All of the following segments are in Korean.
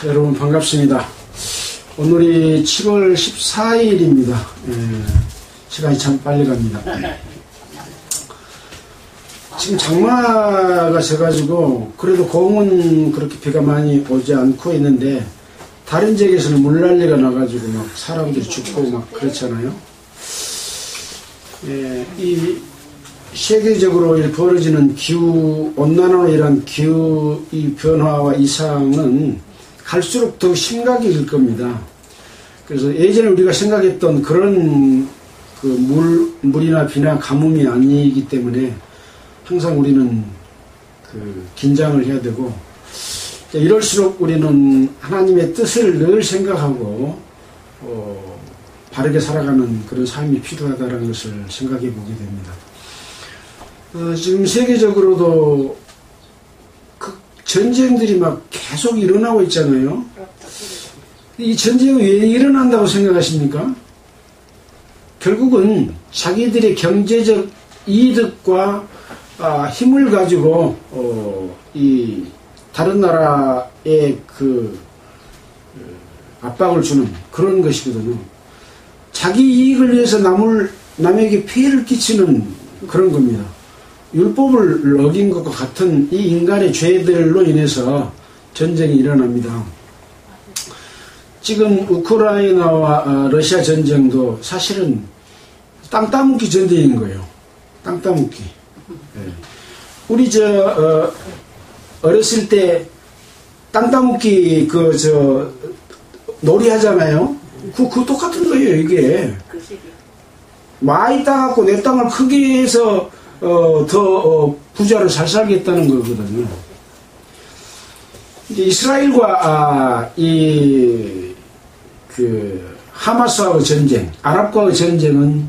여러분 반갑습니다. 오늘이 7월 14일입니다. 시간이 참 빨리 갑니다. 지금 장마가 져가지고 그래도 공은 그렇게 비가 많이 오지 않고 있는데 다른 지역에서는 물난리가 나가지고 막 사람들이 죽고 막 그렇잖아요. 이 세계적으로 벌어지는 기후 온난화로 인한 기후 이 변화와 이상은 갈수록 더 심각해질 겁니다. 그래서 예전에 우리가 생각했던 그런 그 물이나 비나 가뭄이 아니기 때문에 항상 우리는 긴장을 해야 되고, 이럴수록 우리는 하나님의 뜻을 늘 생각하고 바르게 살아가는 그런 삶이 필요하다는 것을 생각해 보게 됩니다. 지금 세계적으로도 전쟁들이 막 계속 일어나고 있잖아요. 이 전쟁이 왜 일어난다고 생각하십니까? 결국은 자기들의 경제적 이득과 힘을 가지고 이 다른 나라에 압박을 주는 그런 것이거든요. 자기 이익을 위해서 남에게 피해를 끼치는 그런 겁니다. 율법을 어긴 것과 같은 이 인간의 죄들로 인해서 전쟁이 일어납니다. 지금 우크라이나와 러시아 전쟁도 사실은 땅 따먹기 전쟁인 거예요. 땅 따먹기. 우리 어렸을 때 땅 따먹기 놀이 하잖아요. 그 똑같은 거예요, 이게. 많이 따갖고 내 땅을 크게 해서 더 부자를 잘 살겠다는 거거든요. 이제 이스라엘과 하마스와의 전쟁, 아랍과의 전쟁은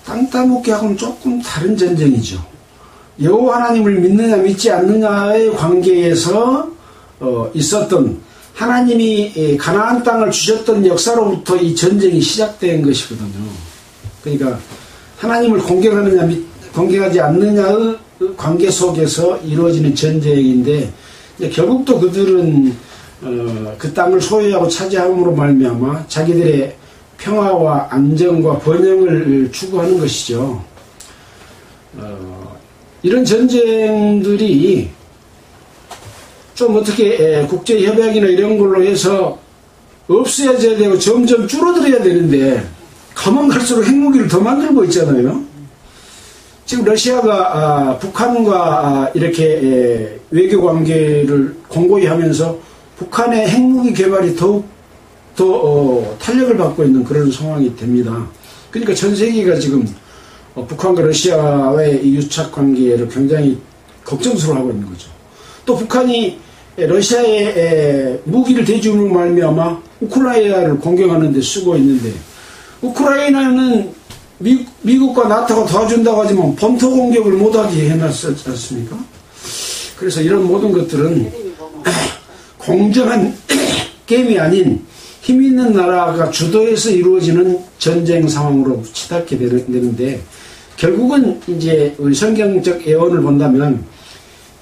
땅 따먹기하고는 조금 다른 전쟁이죠. 여호와 하나님을 믿느냐 믿지 않느냐의 관계에서 있었던 하나님이 가나안 땅을 주셨던 역사로부터 이 전쟁이 시작된 것이거든요. 그러니까 하나님을 공경하느냐 공경하지 않느냐의 관계 속에서 이루어지는 전쟁인데, 결국 또 그들은 그 땅을 소유하고 차지함으로 말미암아 자기들의 평화와 안정과 번영을 추구하는 것이죠. 이런 전쟁들이 좀 어떻게 국제협약이나 이런 걸로 해서 없어져야 되고 점점 줄어들어야 되는데 가면 갈수록 핵무기를 더 만들고 있잖아요. 지금 러시아가 북한과 이렇게 외교관계를 공고히 하면서 북한의 핵무기 개발이 더욱 더 탄력을 받고 있는 그런 상황이 됩니다. 그러니까 전 세계가 지금 북한과 러시아와의 이 유착관계를 굉장히 걱정스러워하고 있는 거죠. 또 북한이 러시아에 무기를 대주로 말미암아 우크라이나를 공격하는 데 쓰고 있는데, 우크라이나는 미국과 나토가 도와준다고 하지만 본토 공격을 못하게 해놨지 않습니까? 그래서 이런 모든 것들은 공정한 게임이 아닌 힘 있는 나라가 주도해서 이루어지는 전쟁 상황으로 치닫게 되는데, 결국은 이제 우리 성경적 예언을 본다면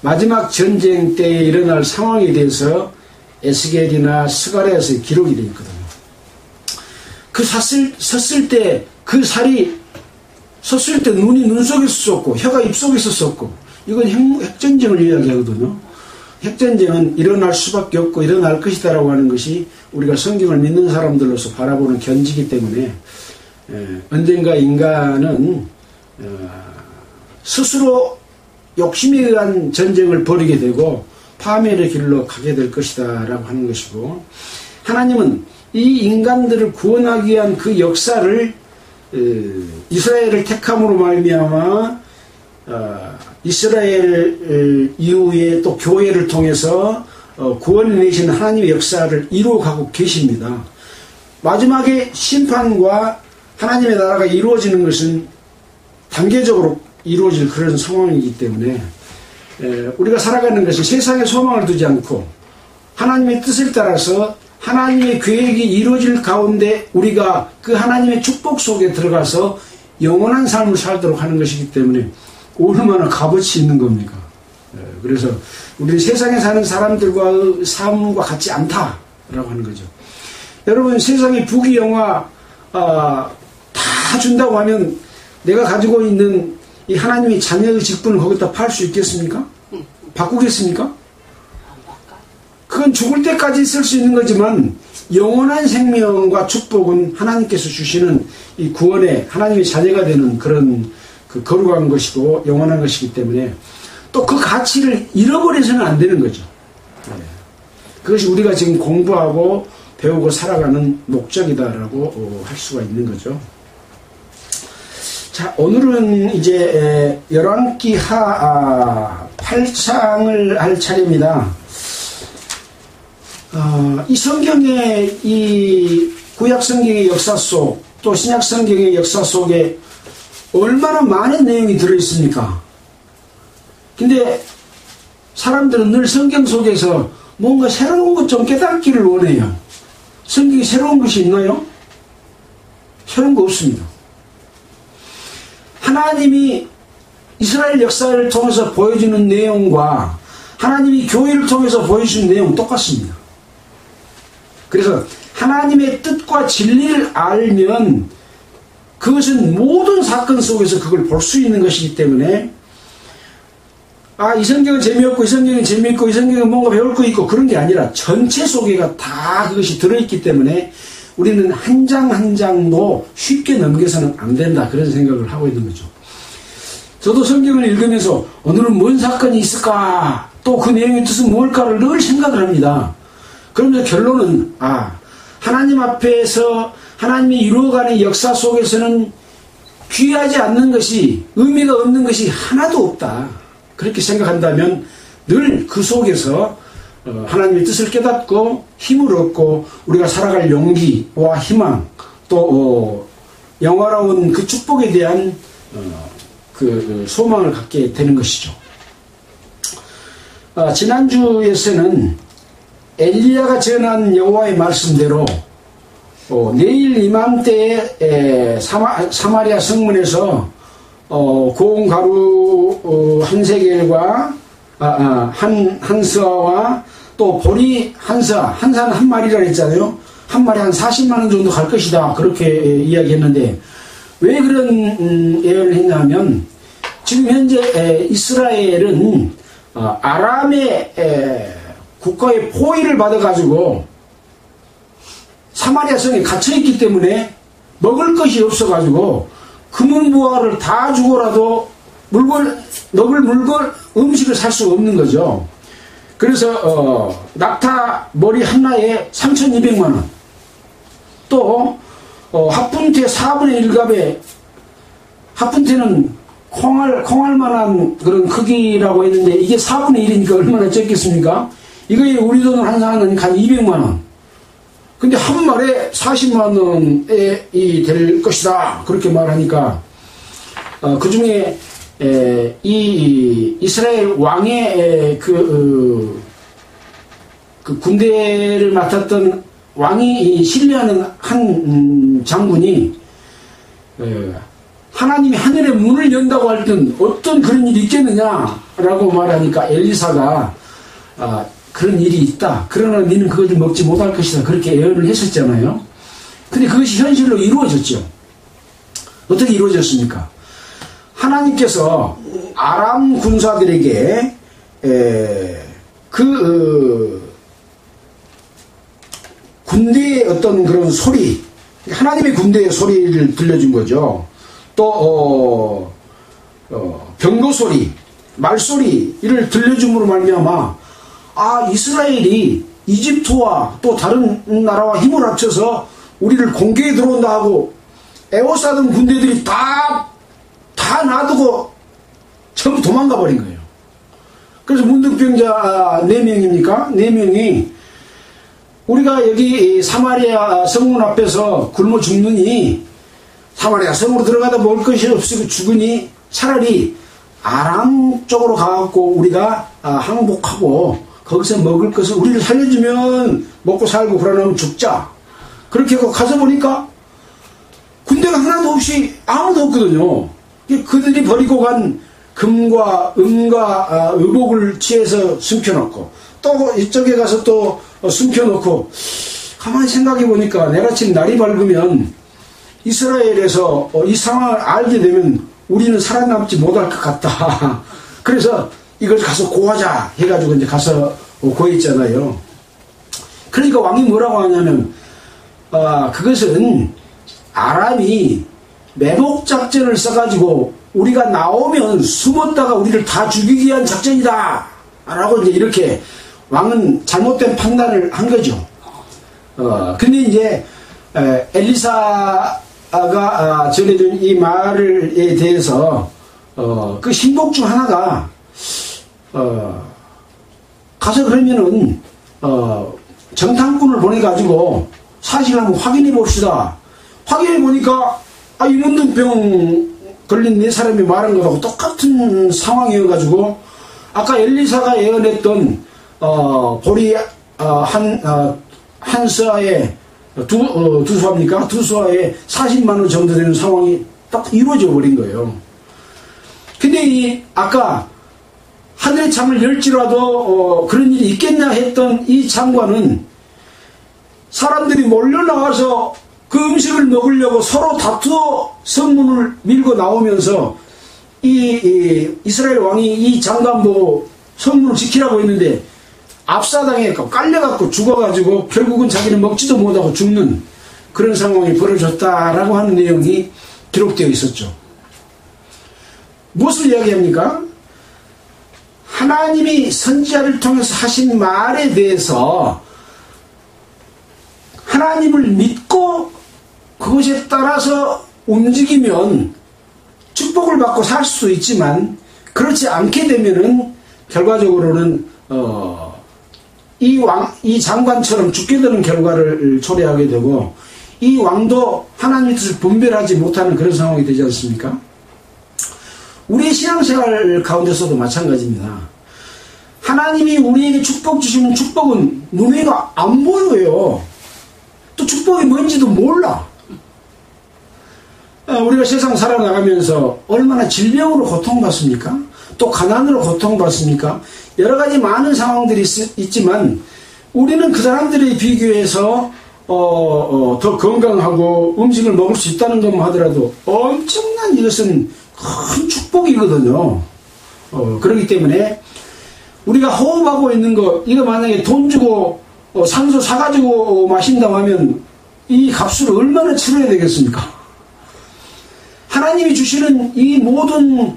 마지막 전쟁 때에 일어날 상황에 대해서 에스겔이나 스가랴에서 기록이 되어 있거든요. 섰을 때 그 살이 섰을 때 눈이 눈 속에서 쏟고 혀가 입 속에서 쏟고, 이건 핵전쟁을 이야기하거든요. 핵전쟁은 일어날 수밖에 없고 일어날 것이다라고 하는 것이 우리가 성경을 믿는 사람들로서 바라보는 견지기 때문에 언젠가 인간은 스스로 욕심에 의한 전쟁을 벌이게 되고 파멸의 길로 가게 될 것이다 라고 하는 것이고, 하나님은 이 인간들을 구원하기 위한 그 역사를 이스라엘을 택함으로 말미암아 이스라엘 이후에 또 교회를 통해서 구원을 내신 하나님의 역사를 이루어가고 계십니다. 마지막에 심판과 하나님의 나라가 이루어지는 것은 단계적으로 이루어질 그런 상황이기 때문에 우리가 살아가는 것이 세상에 소망을 두지 않고 하나님의 뜻을 따라서 하나님의 계획이 이루어질 가운데 우리가 그 하나님의 축복 속에 들어가서 영원한 삶을 살도록 하는 것이기 때문에 얼마나 값어치 있는 겁니까? 그래서 우리는 세상에 사는 사람들과의 삶과 같지 않다라고 하는 거죠. 여러분, 세상에 부귀영화 다 준다고 하면 내가 가지고 있는 이 하나님의 자녀의 직분을 거기다 팔 수 있겠습니까? 바꾸겠습니까? 그건 죽을 때까지 쓸 수 있는 거지만 영원한 생명과 축복은 하나님께서 주시는 이 구원의 하나님의 자녀가 되는 그런 그 거룩한 것이고 영원한 것이기 때문에 또 그 가치를 잃어버려서는 안 되는 거죠. 그것이 우리가 지금 공부하고 배우고 살아가는 목적이다라고 할 수가 있는 거죠. 자, 오늘은 이제 열왕기하 8장을 할 차례입니다. 이 성경의 이 구약 성경의 역사 속 또 신약 성경의 역사 속에 얼마나 많은 내용이 들어있습니까? 근데 사람들은 늘 성경 속에서 뭔가 새로운 것 좀 깨닫기를 원해요. 성경에 새로운 것이 있나요? 새로운 거 없습니다. 하나님이 이스라엘 역사를 통해서 보여주는 내용과 하나님이 교회를 통해서 보여주는 내용은 똑같습니다. 그래서 하나님의 뜻과 진리를 알면 그것은 모든 사건 속에서 그걸 볼 수 있는 것이기 때문에 이 성경은 재미없고 이 성경은 재미있고 이 성경은 뭔가 배울 거 있고 그런 게 아니라 전체 속에가 다 그것이 들어있기 때문에 우리는 한 장 한 장도 쉽게 넘겨서는 안 된다, 그런 생각을 하고 있는 거죠. 저도 성경을 읽으면서 오늘은 뭔 사건이 있을까, 또 그 내용의 뜻은 뭘까를 늘 생각을 합니다. 그러면서 결론은 하나님 앞에서 하나님이 이루어가는 역사 속에서는 귀하지 않는 것이, 의미가 없는 것이 하나도 없다, 그렇게 생각한다면 늘 그 속에서 하나님의 뜻을 깨닫고 힘을 얻고 우리가 살아갈 용기와 희망, 또 영화로운 그 축복에 대한 그 소망을 갖게 되는 것이죠. 지난주에서는 엘리야가 전한 여호와의 말씀대로 내일 이맘때에 사마리아 성문에서 고운 가루 한 세겔과 한 스아와 또 보리 한 스아, 한 사는 한 마리라 했잖아요. 한 마리 한 40만 원 정도 갈 것이다, 그렇게 이야기했는데 왜 그런 예언을 했냐면 지금 현재 이스라엘은 아람의 국가의 포위를 받아가지고 사마리아 성에 갇혀있기 때문에 먹을 것이 없어가지고 금은보화를 다 주고라도 먹을 물건, 음식을 살 수가 없는 거죠. 그래서 낙타 머리 하나에 3,200만원, 또 합분태 4분의 1값에, 합분태는 콩알만한 그런 크기라고 했는데 이게 4분의 1이니까 얼마나 적겠습니까? 이거에 우리 돈으로 환산하면 한 200만원. 근데 한 말에 40만원이 될 것이다, 그렇게 말하니까 그 중에 이 이스라엘 왕의 그 군대를 맡았던 왕이 신뢰하는 한 장군이 하나님이 하늘의 문을 연다고 할 땐 어떤 그런 일이 있겠느냐라고 말하니까 엘리사가 그런 일이 있다, 그러나 너는 그것을 먹지 못할 것이다, 그렇게 예언을 했었잖아요. 근데 그것이 현실로 이루어졌죠. 어떻게 이루어졌습니까? 하나님께서 아람 군사들에게 군대의 어떤 그런 소리, 하나님의 군대의 소리를 들려준 거죠. 또 병거 소리, 말소리를 들려줌으로 말미암아 이스라엘이 이집트와 또 다른 나라와 힘을 합쳐서 우리를 공격에 들어온다 하고 에워싸던 군대들이 다 놔두고 전부 도망가 버린 거예요. 그래서 문득병자 4명입니까? 4명이 우리가 여기 사마리아 성문 앞에서 굶어 죽느니, 사마리아 성으로 들어가다 먹을 것이 없으고 죽으니 차라리 아람 쪽으로 가갖고 우리가 항복하고 거기서 먹을 것을 우리를 살려주면 먹고 살고 그러면 죽자, 그렇게 하고 가서 보니까 군대가 하나도 없이 아무도 없거든요. 그들이 버리고 간 금과 은과 의복을 취해서 숨겨놓고 또 이쪽에 가서 또 숨겨놓고 가만히 생각해 보니까 내가 지금 날이 밝으면 이스라엘에서 이 상황을 알게 되면 우리는 살아남지 못할 것 같다. 그래서 이걸 가서 고하자 해가지고 이제 가서 고했잖아요. 그러니까 왕이 뭐라고 하냐면 그것은 아람이 매복작전을 써가지고 우리가 나오면 숨었다가 우리를 다 죽이기 위한 작전이다 라고 이제 이렇게 왕은 잘못된 판단을 한 거죠. 근데 이제 엘리사가 전해준 이 말에 대해서 그 신복 중 하나가 가서 그러면은 정탐꾼을 보내가지고 사실을 한번 확인해 봅시다. 확인해 보니까 이문둥병 걸린 네 사람이 말한 것하고 똑같은 상황이어가지고 아까 엘리사가 예언했던 보리 한 수하에 두 수합니까? 두 수하에 40만 원 정도 되는 상황이 딱 이루어져 버린 거예요. 근데 아까 하늘의 창을 열지라도 그런 일이 있겠냐 했던 이 장관은 사람들이 몰려 나와서 그 음식을 먹으려고 서로 다투어 성문을 밀고 나오면서 이스라엘 왕이 이 장관 보고 성문을 지키라고 했는데 압사당해서 깔려갖고 죽어가지고 결국은 자기는 먹지도 못하고 죽는 그런 상황이 벌어졌다라고 하는 내용이 기록되어 있었죠. 무엇을 이야기합니까? 하나님이 선지자를 통해서 하신 말에 대해서 하나님을 믿고 그것에 따라서 움직이면 축복을 받고 살 수 있지만 그렇지 않게 되면은 결과적으로는 이 장관처럼 죽게 되는 결과를 초래하게 되고 이 왕도 하나님의 뜻을 분별하지 못하는 그런 상황이 되지 않습니까? 우리의 신앙생활 가운데서도 마찬가지입니다. 하나님이 우리에게 축복 주시는 축복은 눈에 안 보여요. 또 축복이 뭔지도 몰라. 우리가 세상 살아나가면서 얼마나 질병으로 고통받습니까? 또 가난으로 고통받습니까? 여러 가지 많은 상황들이 있지만 우리는 그 사람들에 비교해서 더 건강하고 음식을 먹을 수 있다는 것만 하더라도 엄청난 이것은 큰 축복이거든요. 그렇기 때문에 우리가 호흡하고 있는 거 이거 만약에 돈 주고 산소 사가지고 마신다고 하면 이 값을 얼마나 치러야 되겠습니까? 하나님이 주시는 이 모든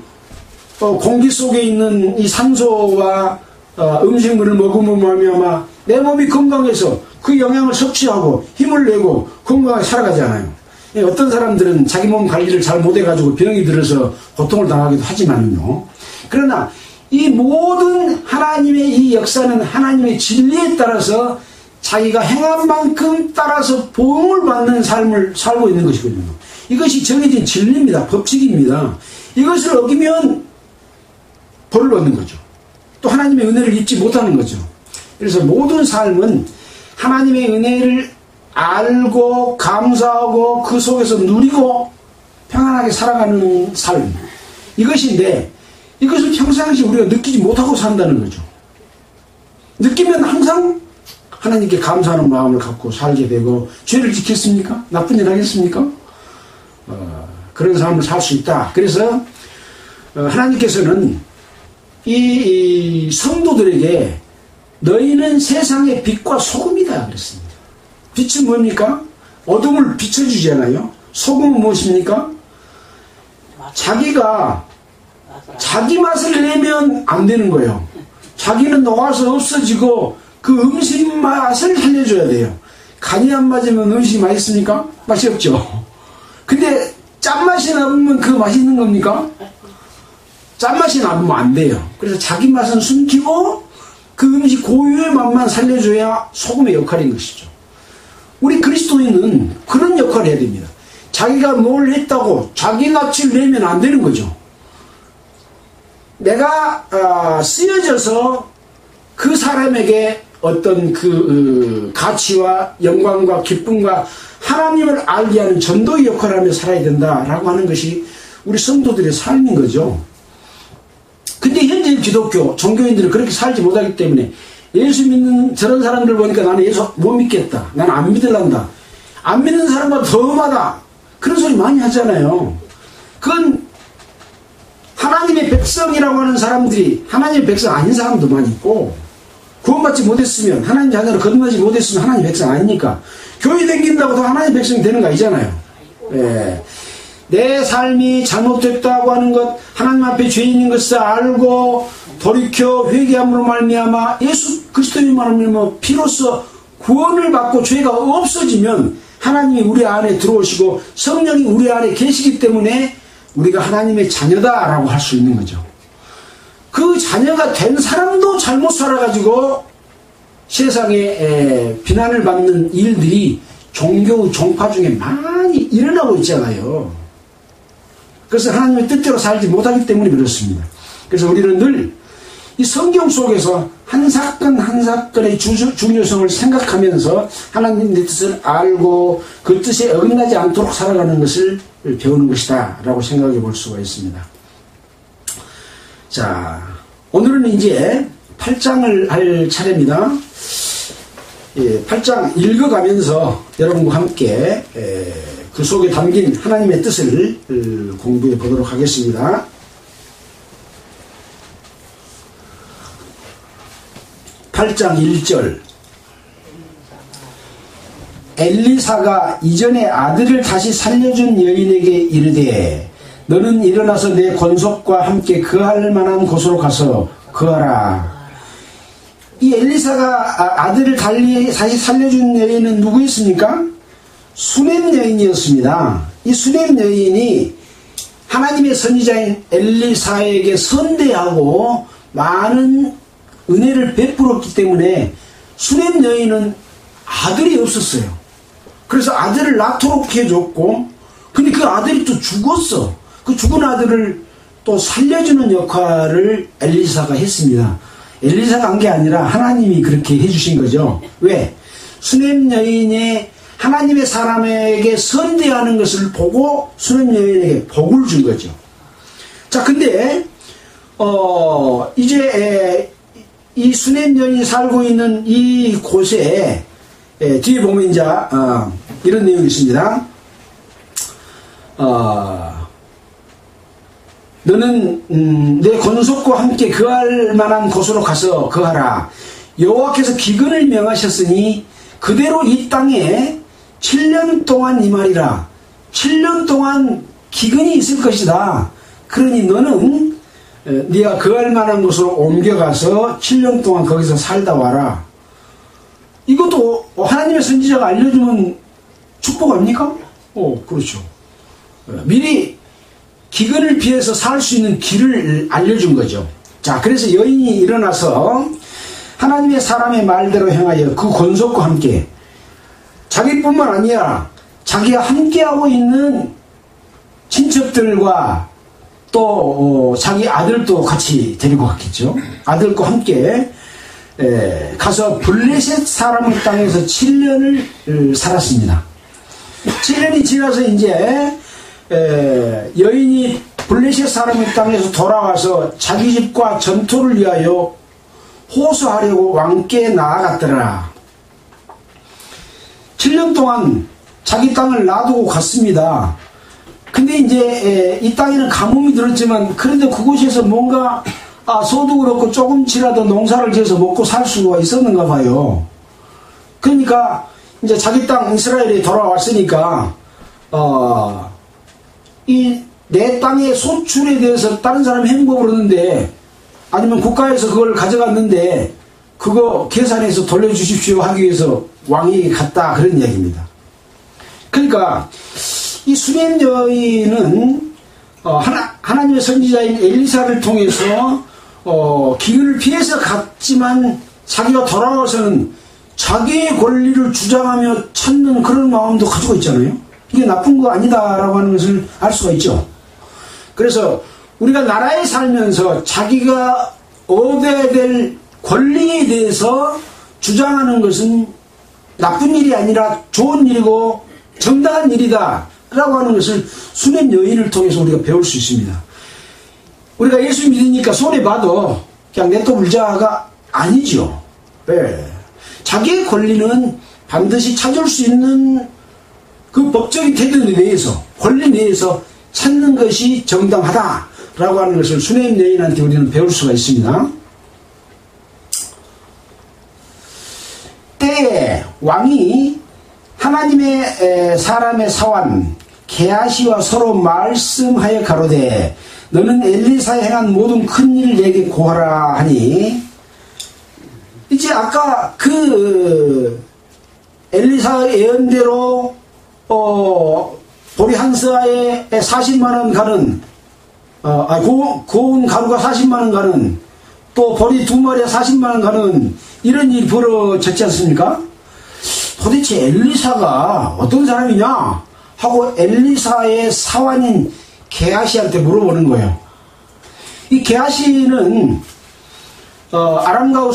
공기 속에 있는 이 산소와 음식물을 먹으면 말미암아 내 몸이 건강해서 그 영양을 섭취하고 힘을 내고 건강하게 살아가잖아요. 어떤 사람들은 자기 몸 관리를 잘 못해가지고 병이 들어서 고통을 당하기도 하지만요. 그러나 이 모든 하나님의 이 역사는 하나님의 진리에 따라서 자기가 행한 만큼 따라서 보응을 받는 삶을 살고 있는 것이거든요. 이것이 정해진 진리입니다. 법칙입니다. 이것을 어기면 벌을 얻는 거죠. 또 하나님의 은혜를 입지 못하는 거죠. 그래서 모든 삶은 하나님의 은혜를 알고 감사하고 그 속에서 누리고 평안하게 살아가는 삶, 이것인데 이것을 평상시 우리가 느끼지 못하고 산다는 거죠. 느끼면 항상 하나님께 감사하는 마음을 갖고 살게 되고 죄를 지켰습니까? 나쁜 일 하겠습니까? 그런 삶을 살 수 있다. 그래서 하나님께서는 이 성도들에게 너희는 세상의 빛과 소금이다 그랬습니다. 빛은 뭡니까? 어둠을 비춰주잖아요. 소금은 무엇입니까? 자기가 자기 맛을 내면 안 되는 거예요. 자기는 녹아서 없어지고 그 음식 맛을 살려줘야 돼요. 간이 안 맞으면 음식이 맛있습니까? 맛이 없죠. 근데 짠맛이 나면 그 맛이 있는 겁니까? 짠맛이 나면 안 돼요. 그래서 자기 맛은 숨기고 그 음식 고유의 맛만 살려줘야 소금의 역할인 것이죠. 우리 그리스도인은 그런 역할을 해야 됩니다. 자기가 뭘 했다고 자기 낯을 내면 안 되는 거죠. 내가 쓰여져서 그 사람에게 어떤 그 가치와 영광과 기쁨과 하나님을 알게 하는 전도의 역할을 하며 살아야 된다라고 하는 것이 우리 성도들의 삶인 거죠. 근데 현재 기독교 종교인들은 그렇게 살지 못하기 때문에 예수 믿는 저런 사람들 보니까 나는 예수 못 믿겠다. 나는 안 믿을란다. 안 믿는 사람보다 더 험하다. 그런 소리 많이 하잖아요. 그건 하나님의 백성이라고 하는 사람들이 하나님의 백성 아닌 사람도 많이 있고, 구원받지 못했으면, 하나님 자녀를 거듭나지 못했으면 하나님 백성 아니니까 교회 다닌다고 도 하나님 백성이 되는 거 아니잖아요. 예. 내 삶이 잘못됐다고 하는 것, 하나님 앞에 죄인인 것을 알고 돌이켜 회개함으로 말미암아 예수 그리스도의 말하면 피로써 구원을 받고 죄가 없어지면 하나님이 우리 안에 들어오시고 성령이 우리 안에 계시기 때문에 우리가 하나님의 자녀다라고 할 수 있는 거죠. 그 자녀가 된 사람도 잘못 살아가지고 세상에 비난을 받는 일들이 종교 종파 중에 많이 일어나고 있잖아요. 그래서 하나님의 뜻대로 살지 못하기 때문에 그렇습니다. 그래서 우리는 늘 이 성경 속에서 한 사건 한 사건의 중요성을 생각하면서 하나님의 뜻을 알고 그 뜻에 어긋나지 않도록 살아가는 것을 배우는 것이다 라고 생각해 볼 수가 있습니다. 자, 오늘은 이제 8장을 할 차례입니다. 8장 읽어가면서 여러분과 함께 그 속에 담긴 하나님의 뜻을 공부해 보도록 하겠습니다. 8장 1절. 엘리사가 이전에 아들을 다시 살려준 여인에게 이르되 너는 일어나서 내 권속과 함께 거할 만한 곳으로 가서 거하라. 이 엘리사가 아들을 다시 살려준 여인은 누구였습니까? 수넴 여인이었습니다. 이 수넴 여인이 하나님의 선지자인 엘리사에게 선대하고 많은 은혜를 베풀었기 때문에 수넴 여인은 아들이 없었어요. 그래서 아들을 낳도록 해줬고, 근데 그 아들이 또 죽었어. 그 죽은 아들을 또 살려주는 역할을 엘리사가 했습니다. 엘리사가 한 게 아니라 하나님이 그렇게 해주신 거죠. 왜? 수넴 여인의 하나님의 사람에게 선대하는 것을 보고 수넴 여인에게 복을 준 거죠. 자, 근데 이제 이 수넴 여인이 살고 있는 이 곳에 뒤에 보면 이제 이런 내용이 있습니다. 너는 내 권속과 함께 거할 만한 곳으로 가서 거하라. 여호와께서 기근을 명하셨으니 그대로 이 땅에 7년 동안 임하리라. 7년 동안 기근이 있을 것이다. 그러니 너는 네가 거할 만한 곳으로 옮겨가서 7년 동안 거기서 살다 와라. 이것도 하나님의 선지자가 알려주면 축복 아닙니까? 그렇죠. 미리 기근을 피해서 살 수 있는 길을 알려준 거죠. 자, 그래서 여인이 일어나서 하나님의 사람의 말대로 행하여 그 권속과 함께 자기뿐만 아니라 자기가 함께하고 있는 친척들과 또 자기 아들도 같이 데리고 갔겠죠. 아들과 함께 가서 블레셋 사람의 땅에서 7년을 살았습니다. 7년이 지나서 이제 여인이 블레셋 사람의 땅에서 돌아와서 자기 집과 전토를 위하여 호소하려고 왕께 나아갔더라. 7년 동안 자기 땅을 놔두고 갔습니다. 근데 이제 이 땅에는 가뭄이 들었지만 그래도 그곳에서 뭔가 소득을 얻고 조금치라도 농사를 지어서 먹고 살 수가 있었는가 봐요. 그러니까 이제 자기 땅 이스라엘에 돌아왔으니까 이 내 땅의 소출에 대해서 다른 사람이 행복을 얻는데, 아니면 국가에서 그걸 가져갔는데 그거 계산해서 돌려주십시오 하기 위해서 왕이 갔다, 그런 이야기입니다. 그러니까 이 수넴 여인은 하나님의 선지자인 엘리사를 통해서 기근을 피해서 갔지만 자기가 돌아와서는 자기의 권리를 주장하며 찾는 그런 마음도 가지고 있잖아요. 이게 나쁜 거 아니다라고 하는 것을 알 수가 있죠. 그래서 우리가 나라에 살면서 자기가 얻어야 될 권리에 대해서 주장하는 것은 나쁜 일이 아니라 좋은 일이고 정당한 일이다 라고 하는 것을 수넴 여인을 통해서 우리가 배울 수 있습니다. 우리가 예수 믿으니까 손해봐도 그냥 내떠물자가 아니죠. 네. 자기의 권리는 반드시 찾을 수 있는 그 법적인 태도 내에서, 권리 내에서 찾는 것이 정당하다라고 하는 것을 수네임 여인한테 우리는 배울 수가 있습니다. 때에 왕이 하나님의 사람의 사환 게하시와 서로 말씀하여 가로되 너는 엘리사에 행한 모든 큰 일을 내게 고하라 하니, 이제 아까 그 엘리사의 예언대로 보리 한 서아에 40만원 가는 고운 가루가 40만원 가는, 또 보리 2마리에 40만원 가는 이런 일이 벌어졌지 않습니까? 도대체 엘리사가 어떤 사람이냐 하고 엘리사의 사환인 게하시한테 물어보는 거예요. 이 게하시는 아람과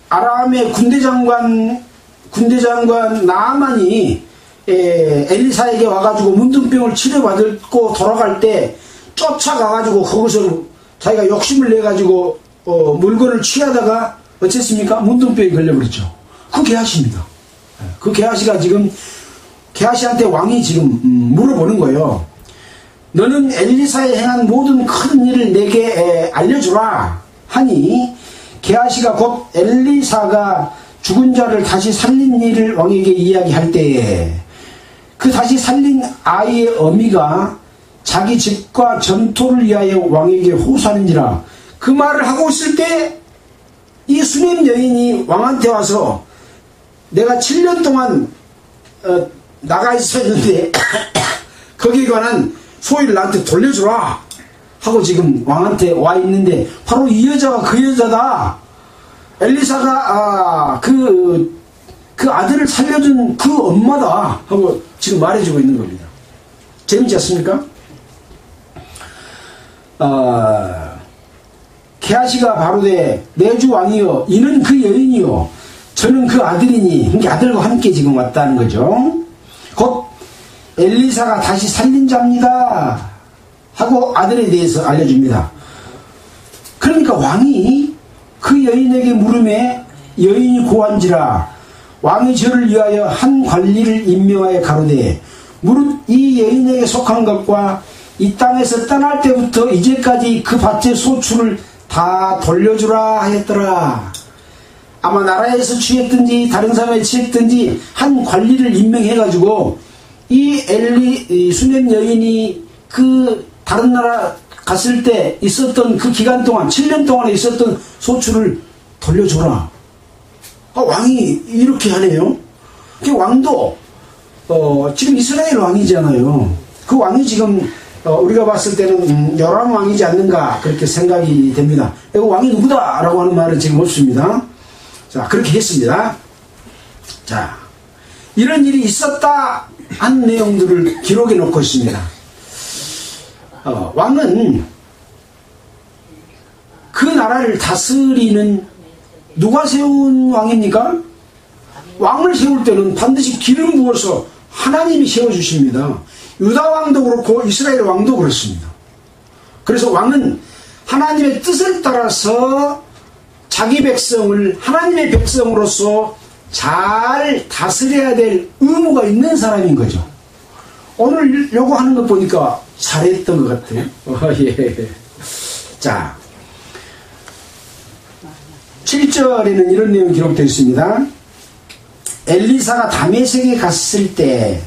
아람의 군대장관 나아만이 엘리사에게 와가지고 문둥병을 치료받고 돌아갈 때 쫓아가가지고 거기서 자기가 욕심을 내가지고 물건을 취하다가 어쨌습니까? 문둥병이 걸려버렸죠. 그 게하시입니다. 그 게하시가 지금 게하시한테 왕이 지금 물어보는 거예요. 너는 엘리사에 행한 모든 큰 일을 내게 알려주라 하니, 게하시가 곧 엘리사가 죽은 자를 다시 살린 일을 왕에게 이야기할 때에 그 다시 살린 아이의 어미가 자기 집과 전토를 위하여 왕에게 호소하는지라, 그 말을 하고 있을 때 이 수넴 여인이 왕한테 와서 내가 7년 동안 나가 있었는데 거기에 관한 소위를 나한테 돌려주라 하고 지금 왕한테 와 있는데, 바로 이 여자가 그 여자다. 엘리사가 그 아들을 살려준 그 엄마다 하고 지금 말해주고 있는 겁니다. 재밌지 않습니까? 게하시가 바로되 내 주 왕이여, 이는 그 여인이요 저는 그 아들이니, 그러니까 아들과 함께 지금 왔다는 거죠. 곧 엘리사가 다시 살린 자입니다 하고 아들에 대해서 알려줍니다. 그러니까 왕이 그 여인에게 물음에 여인이 고한지라 왕이 저를 위하여 한 관리를 임명하여 가로되 무릇 이 여인에게 속한 것과 이 땅에서 떠날 때부터 이제까지 그 밭의 소출을 다 돌려주라 하였더라. 아마 나라에서 취했든지 다른 사람에 취했든지 한 관리를 임명해가지고 이 수넴 여인이 그 다른 나라 갔을 때 있었던 그 기간 동안 7년 동안에 있었던 소출을 돌려줘라. 왕이 이렇게 하네요. 그 왕도 지금 이스라엘 왕이잖아요. 그 왕이 지금 우리가 봤을 때는 요람 왕이지 않는가 그렇게 생각이 됩니다. 왕이 누구다 라고 하는 말은 지금 없습니다. 자, 그렇게 했습니다. 자, 이런 일이 있었다 한 내용들을 기록해 놓고 있습니다. 왕은 그 나라를 다스리는, 누가 세운 왕입니까? 왕을 세울 때는 반드시 기름 부어서 하나님이 세워주십니다. 유다 왕도 그렇고 이스라엘 왕도 그렇습니다. 그래서 왕은 하나님의 뜻을 따라서 자기 백성을 하나님의 백성으로서 잘 다스려야 될 의무가 있는 사람인 거죠. 오늘 요거 하는 거 보니까 잘했던 것 같아요. 예. 자, 7절에는 이런 내용이 기록되어 있습니다. 엘리사가 다메섹에 갔을 때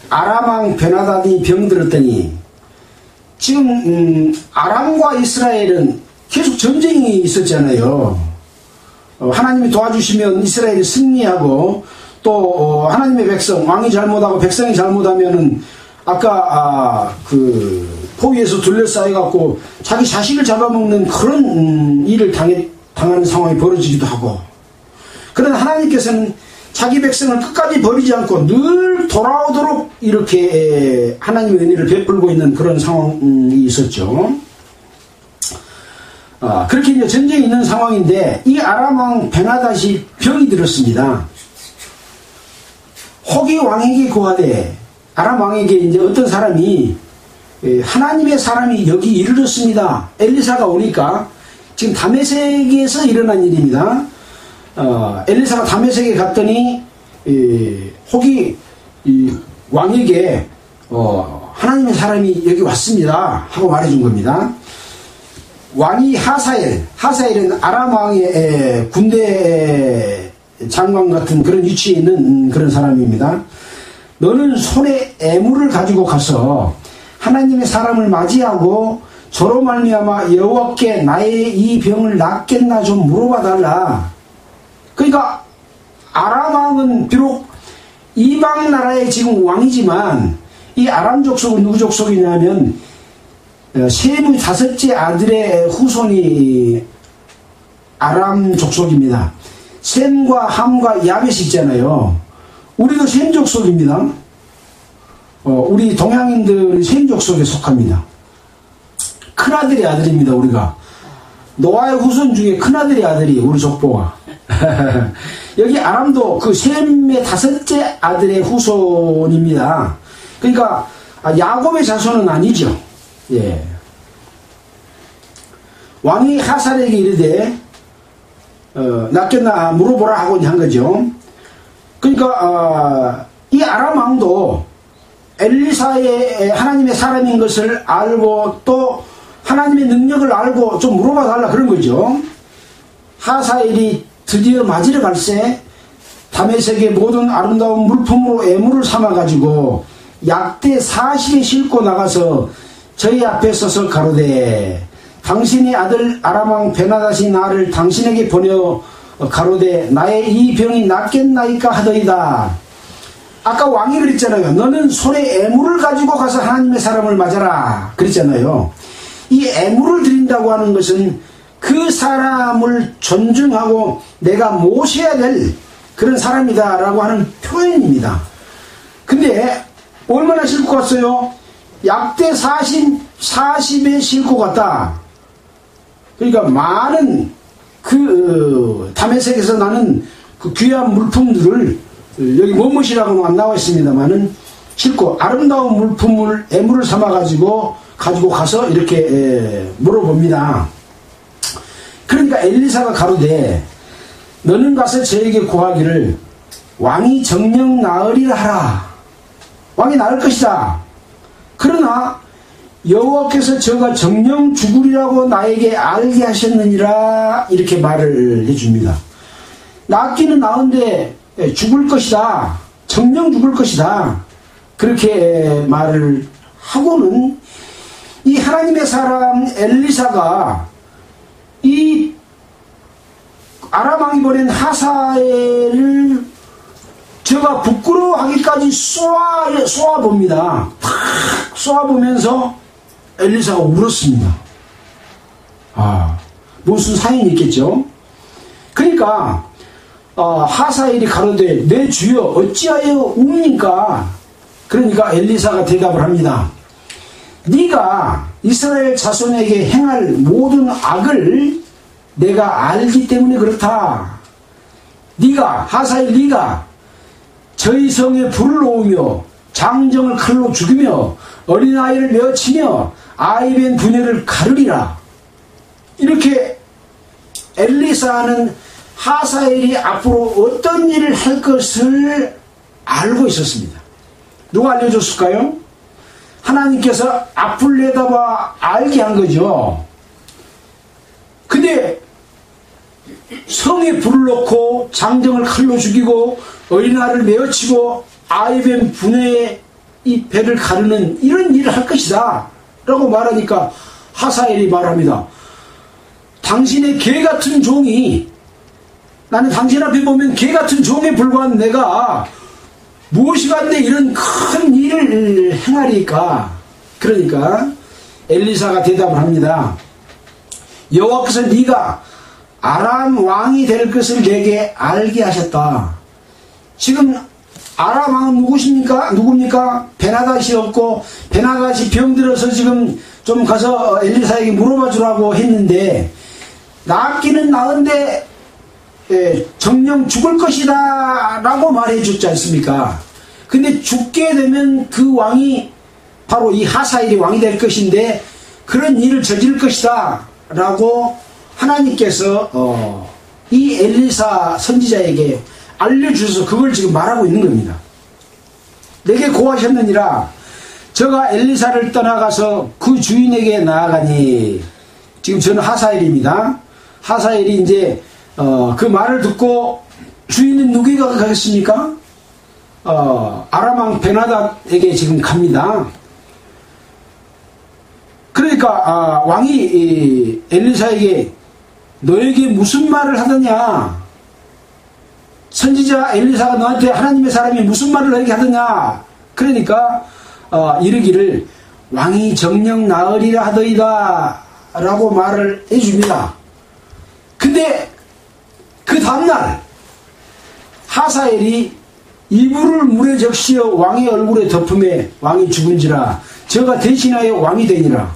아람왕 베나다니 병들었더니, 지금 아람과 이스라엘은 계속 전쟁이 있었잖아요. 하나님이 도와주시면 이스라엘이 승리하고, 또 하나님의 백성, 왕이 잘못하고 백성이 잘못하면은 아까 그 포위에서 둘러싸여갖고 자기 자식을 잡아먹는 그런 일을 당하는 상황이 벌어지기도 하고, 그러나 하나님께서는 자기 백성을 끝까지 버리지 않고 늘 돌아오도록 이렇게 하나님의 은혜를 베풀고 있는 그런 상황이 있었죠. 그렇게 이제 전쟁이 있는 상황인데, 이 아람왕 베나닷이 병이 들었습니다. 혹이 왕에게 고하되, 아람 왕에게 이제 어떤 사람이 하나님의 사람이 여기 이르렀습니다. 엘리사가 오니까 지금 다메섹에서 일어난 일입니다. 엘리사가 다메섹에 갔더니 혹이 왕에게 하나님의 사람이 여기 왔습니다 하고 말해준 겁니다. 왕이 하사엘은 아람 왕의 군대 장관 같은 그런 위치에 있는 그런 사람입니다. 너는 손에 애물을 가지고 가서 하나님의 사람을 맞이하고 저로 말미암아 여호와께 나의 이 병을 낫겠나 좀 물어봐 달라. 그러니까 아람 왕은 비록 이방 나라의 지금 왕이지만 이 아람 족속은 누구 족속이냐면 셈의 5째 아들의 후손이 아람 족속입니다. 셈과 함과 야벳이 있잖아요. 우리도 셈 족속입니다. 우리 동양인들은 셈 족속에 속합니다. 큰아들의 아들입니다. 우리가 노아의 후손 중에 큰아들의 아들이 우리 족보가 여기 아람도 그 셈의 5째 아들의 후손입니다. 그러니까 야곱의 자손은 아니죠. 예. 왕이 하살에게 이르되 낫겠나 물어보라 하고 한 거죠. 그러니까 이 아람 왕도 엘리사의 하나님의 사람인 것을 알고 또 하나님의 능력을 알고 좀 물어봐 달라 그런 거죠. 하사엘이 드디어 맞으러 갈새 다메섹의 모든 아름다운 물품으로 애물을 삼아가지고 약대 40에 싣고 나가서 저희 앞에 서서 가로되 당신의 아들 아람왕 베나닷이 나를 당신에게 보내어 가로되 나의 이 병이 낫겠나이까 하더이다. 아까 왕이 그랬잖아요. 너는 손에 애물을 가지고 가서 하나님의 사람을 맞아라 그랬잖아요. 이 애물을 드린다고 하는 것은 그 사람을 존중하고 내가 모셔야 될 그런 사람이다 라고 하는 표현입니다. 근데 얼마나 싣고 갔어요? 약대 40에 싣고 갔다. 그러니까 많은 다메섹에서 나는 그 귀한 물품들을 여기 뭐뭇이라고는 안 나와 있습니다만은 싣고 아름다운 물품을 애물을 삼아가지고 가지고 가서 이렇게 물어봅니다. 그러니까 엘리사가 가로되 너는 가서 저에게 고하기를 왕이 정녕 나으리라 하라. 왕이 나을 것이다. 그러나 여호와께서 저가 정녕 죽으리라고 나에게 알게 하셨느니라 이렇게 말을 해줍니다. 낫기는 나은데 죽을 것이다. 정녕 죽을 것이다. 그렇게 말을 하고는 이 하나님의 사람 엘리사가 이 아람 왕이 보낸 하사엘을 저가 부끄러워하기까지 쏘아봅니다. 탁 쏘아보면서 엘리사가 울었습니다. 무슨 사연이 있겠죠? 그러니까 하사엘이 가로되 내 주여 어찌하여 웁니까? 그러니까 엘리사가 대답을 합니다. 네가 이스라엘 자손에게 행할 모든 악을 내가 알기 때문에 그렇다. 네가 저희 성에 불을 놓으며 장정을 칼로 죽이며 어린아이를 메어치며 아이벤 부녀를 가르리라. 이렇게 엘리사는 하사엘이 앞으로 어떤 일을 할 것을 알고 있었습니다. 누가 알려줬을까요? 하나님께서 앞을 내다봐 알게 한 거죠. 근데 성에 불을 놓고 장정을 칼로 죽이고 어린아이를 메어치고 아이벤 분해의 이 배를 가르는 이런 일을 할 것이다 라고 말하니까 하사엘이 말합니다. 당신의 개같은 종이, 나는 당신 앞에 보면 개같은 종에 불과한 내가 무엇이간데 이런 큰 일을 행하리까? 그러니까 엘리사가 대답을 합니다. 여호와께서 네가 아람 왕이 될 것을 내게 알게 하셨다. 지금 아람 왕은 누굽니까? 베나닷이었고 베나닷이 병들어서 지금 좀 가서 엘리사에게 물어봐 주라고 했는데 낫기는 나은데 정녕 죽을 것이다 라고 말해 줬지 않습니까? 근데 죽게 되면 그 왕이 바로 이 하사엘이 왕이 될 것인데 그런 일을 저지를 것이다 라고 하나님께서 이 엘리사 선지자에게 알려주셔서 그걸 지금 말하고 있는 겁니다. 내게 고하셨느니라 저가 엘리사를 떠나가서 그 주인에게 나아가니, 지금 저는 하사엘입니다. 하사엘이 이제 그 말을 듣고 주인은 누구에게 가겠습니까? 아람 왕 베나닷에게 지금 갑니다. 그러니까 왕이 엘리사에게 너에게 무슨 말을 하더냐, 선지자 엘리사가 너한테 하나님의 사람이 무슨 말을 너에게 하더냐, 그러니까 이르기를 왕이 정녕 나으리라 하더이다 라고 말을 해줍니다. 근데 그 다음날 하사엘이 이불을 물에 적시어 왕의 얼굴에 덮음에 왕이 죽은지라 저가 대신하여 왕이 되니라.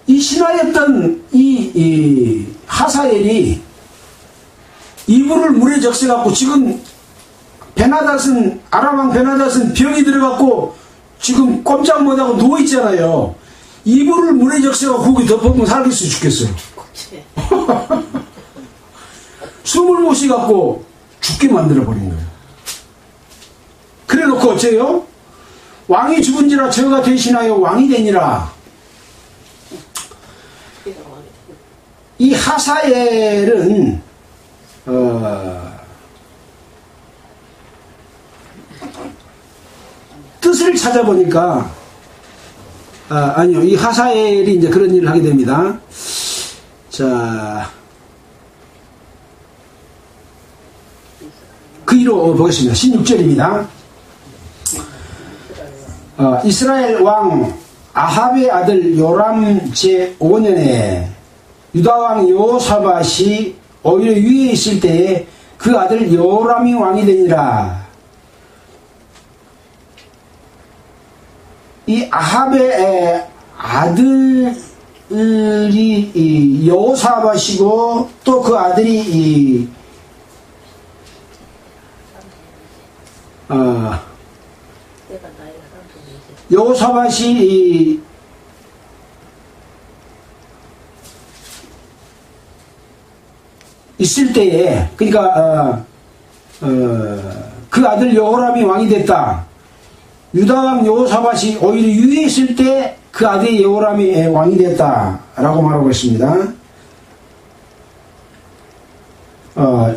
이 신하였던 이 하사엘이 이불을 물에 적셔갖고 지금 베나닷은, 아람 왕 베나닷은 병이 들어갖고 지금 꼼짝 못하고 누워있잖아요. 이불을 물에 적셔갖고 거기 덮으면 살겠어 죽겠어요. 숨을 못 쉬갖고 죽게 만들어버린 거예요. 그래 놓고 어째요? 왕이 죽은지라 저가 대신하여 왕이 되니라. 이 하사엘은 뜻을 찾아보니까 아니요, 이 하사엘이 이제 그런 일을 하게 됩니다. 자, 그 이로 보겠습니다. 16절입니다. 이스라엘 왕 아합의 아들 요람 제5년에 유다왕 여호사밧이 오히려 위에 있을 때에 그 아들 요람이 왕이 되니라. 이 아합의 아들이 여호사밧이고 또 그 아들이 여호사밧이 있을 때에, 그러니까 그 아들 여호람이 왕이 됐다. 유다왕 여호사밧이 오히려 위에 있을 때 그 아들 여호람이 왕이 됐다라고 말하고 있습니다.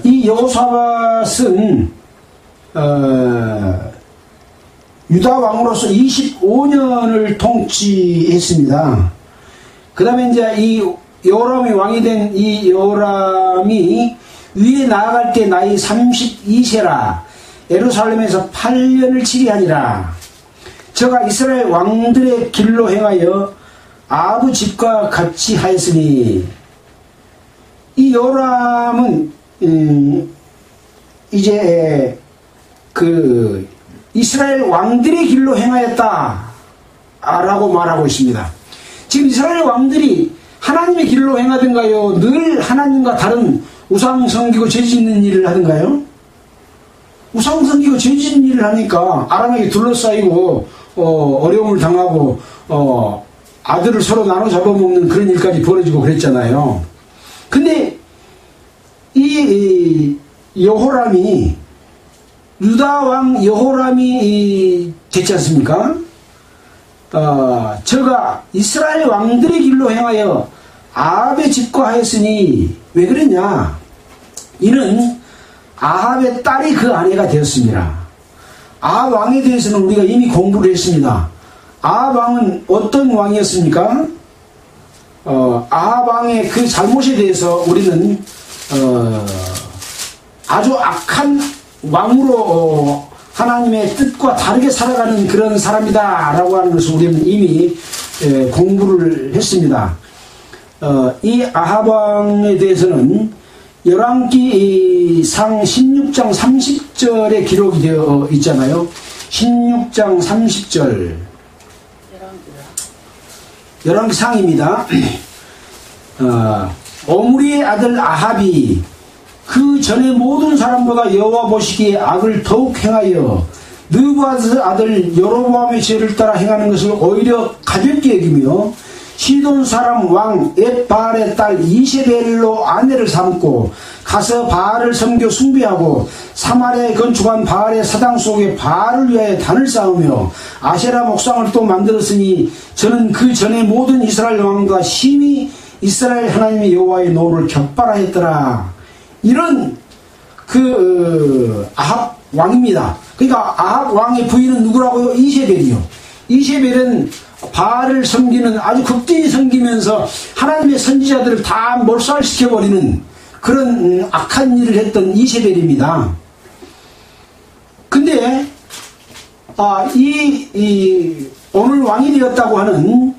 이 여호사밧은 유다 왕으로서 25년을 통치했습니다. 그 다음에 이제 이 여호람이 왕이 된 이 여호람이 위에 나아갈 때 나이 32세라 예루살렘에서 8년을 치리하니라. 저가 이스라엘 왕들의 길로 행하여 아합 집과 같이 하였으니, 이 여호람은 이제 그 이스라엘 왕들의 길로 행하였다 라고 말하고 있습니다. 지금 이스라엘 왕들이 하나님의 길로 행하던가요? 늘 하나님과 다른 우상 섬기고 죄 짓는 일을 하던가요? 우상 섬기고 죄 짓는 일을 하니까 아람에게 둘러싸이고 어려움을 당하고 아들을 서로 나눠 잡아먹는 그런 일까지 벌어지고 그랬잖아요. 근데 이 여호람이, 유다 왕 여호람이 됐지 않습니까? 저가 이스라엘 왕들의 길로 행하여 아합의 집과 하였으니, 왜 그랬냐? 이는 아합의 딸이 그 아내가 되었습니다. 아합 왕에 대해서는 우리가 이미 공부를 했습니다. 아합 왕은 어떤 왕이었습니까? 아합 왕의 그 잘못에 대해서 우리는 아주 악한 왕으로 하나님의 뜻과 다르게 살아가는 그런 사람이다 라고 하는 것을 우리는 이미 공부를 했습니다. 이 아합 왕에 대해서는 열왕기상 16장 30절에 기록이 되어 있잖아요. 16장 30절. 열왕기상입니다. 오므리의 아들 아합이 그 전에 모든 사람보다 여호와 보시기에 악을 더욱 행하여 느바드 아들 여로보암의 죄를 따라 행하는 것을 오히려 가볍게 여기며 시돈 사람 왕 엣바알의 딸 이세벨로 아내를 삼고 가서 바알을 섬겨 숭배하고 사마리아에 건축한 바알의 사당 속에 바알을 위하여 단을 쌓으며 아세라 목상을 또 만들었으니 저는 그 전에 모든 이스라엘 왕과 심히 이스라엘 하나님의 여호와의 노를 격발하였더라. 이런 아합 왕입니다. 그러니까 아합 왕의 부인은 누구라고요? 이세벨이요. 이세벨은 바알을 섬기는, 아주 극진히 섬기면서 하나님의 선지자들을 다 몰살시켜버리는 그런 악한 일을 했던 이세벨입니다. 근데 오늘 왕이 되었다고 하는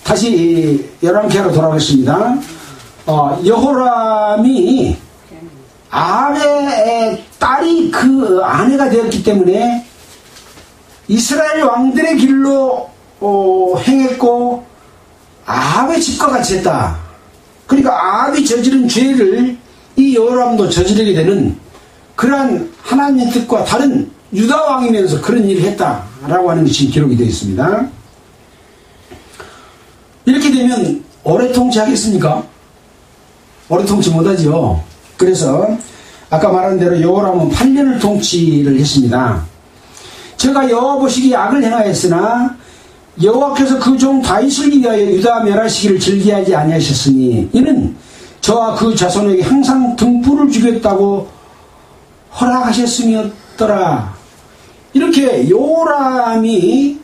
다시 열왕기하로 돌아가겠습니다. 여호람이 아합의 딸이 그 아내가 되었기 때문에 이스라엘 왕들의 길로 행했고 아합의 집과 같이 했다. 그러니까 아합이 저지른 죄를 이 여호람도 저지르게 되는 그러한 하나님의 뜻과 다른 유다 왕이면서 그런 일을 했다라고 하는 것이 기록이 되어 있습니다. 이렇게 되면 오래 통치하겠습니까? 오래 통치 못하죠. 그래서 아까 말한 대로 여호람은 8년을 통치를 했습니다. 제가 여호와 보시기에 악을 행하였으나 여호와께서 그 종 다윗을 위하여 유다 멸하시기를 즐기하지 아니하셨으니 이는 저와 그 자손에게 항상 등불을 주겠다고 허락하셨음이었더라. 이렇게 여호람이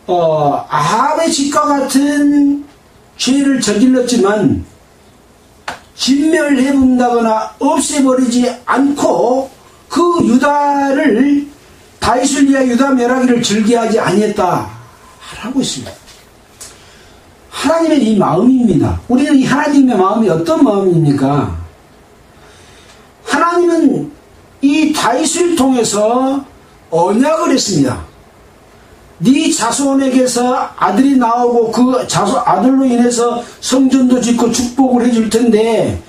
아합의 집과 같은 죄를 저질렀지만 진멸해본다거나 없애버리지 않고 그 유다를 다윗을 위하여 유다 멸하기를 즐겨하지 아니했다 하고 있습니다. 하나님의 이 마음입니다. 우리는 이 하나님의 마음이 어떤 마음입니까? 하나님은 이 다윗을 통해서 언약을 했습니다. 네 자손에게서 아들이 나오고 그 아들로 인해서 성전도 짓고 축복을 해줄 텐데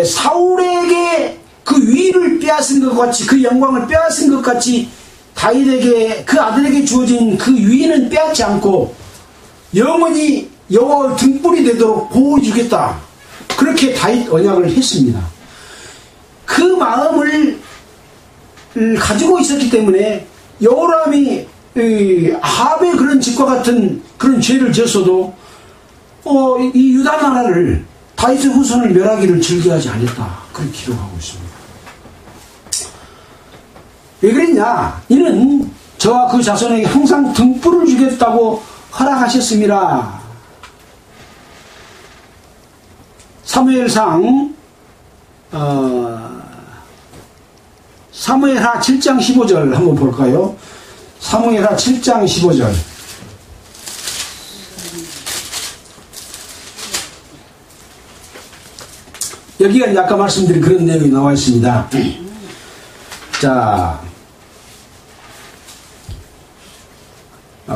사울에게 그 위를 빼앗은 것 같이 그 영광을 빼앗은 것 같이 다윗에게 그 아들에게 주어진 그 위는 빼앗지 않고 영원히 여호와의 등불이 되도록 보호해주겠다. 그렇게 다윗 언약을 했습니다. 그 마음을 가지고 있었기 때문에 여호람이 아합의 그런 집과 같은 그런 죄를 지었어도 이 유다 나라를 다윗의 후손을 멸하기를 즐겨하지 않았다. 그렇게 기록하고 있습니다. 왜 그랬냐? 이는 저와 그 자손에게 항상 등불을 주겠다고 허락하셨습니다. 사무엘상 사무엘하 7장 15절 한번 볼까요? 사무엘하 7장 15절. 여기가 이제 아까 말씀드린 그런 내용이 나와 있습니다. 자,